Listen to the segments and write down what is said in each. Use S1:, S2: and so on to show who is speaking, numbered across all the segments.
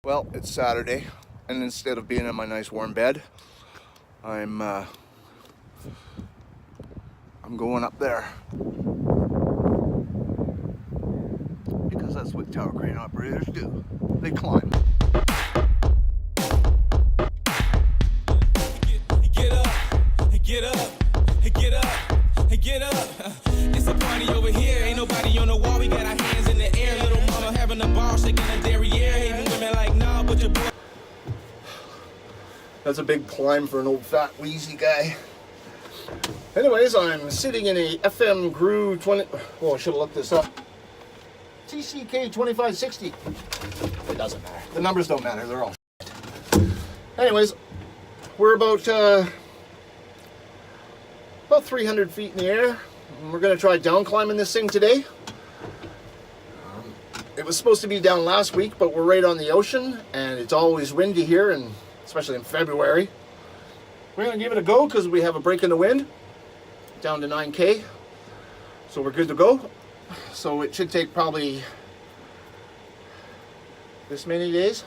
S1: Well, it's Saturday, and instead of being in my nice warm bed, I'm going up there because that's what tower crane operators do. They climb.
S2: Get up, get up, get up, get up. It's a party over here. Ain't nobody on the wall. We got our hands in the air. Little mama having a ball, shaking a derriere. Hating women like, nah, but your boy.
S1: That's a big climb for an old fat wheezy guy. Anyways, I'm sitting in a FM GRU 20. Oh, I should have looked this up. TCK 2560. It doesn't matter. The numbers don't matter. They're all shit. Anyways, we're about 300 feet in the air. And we're going to try down climbing this thing today. It was supposed to be down last week, but we're right on the ocean, and it's always windy here, and especially in February. We're going to give it a go because we have a break in the wind down to 9K. So we're good to go. So it should take probably this many days.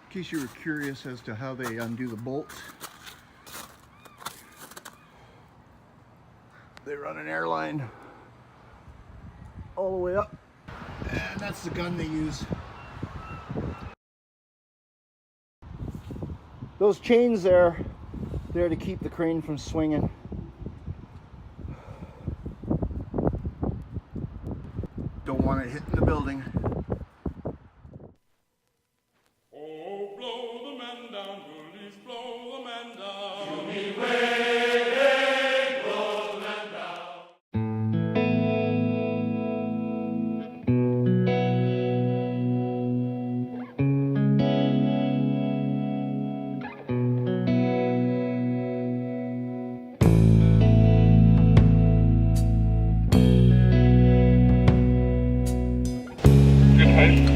S1: In case you were curious as to how they undo the bolts, they run an airline all the way up, and that's the gun they use. Those chains there to keep the crane from swinging. Don't want it hitting the building.
S3: Oh, blow the man down, bullies, blow the man down. Blow the man down. Good height.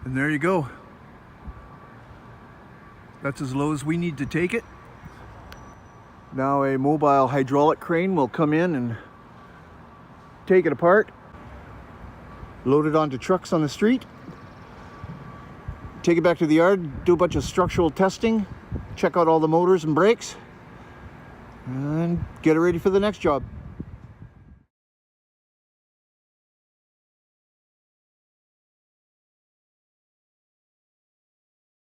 S4: And there you go. That's as low as we need to take it. Now a mobile hydraulic crane will come in and take it apart, load it onto trucks on the street, take it back to the yard, do a bunch of structural testing, check out all the motors and brakes, and get it ready for the next job.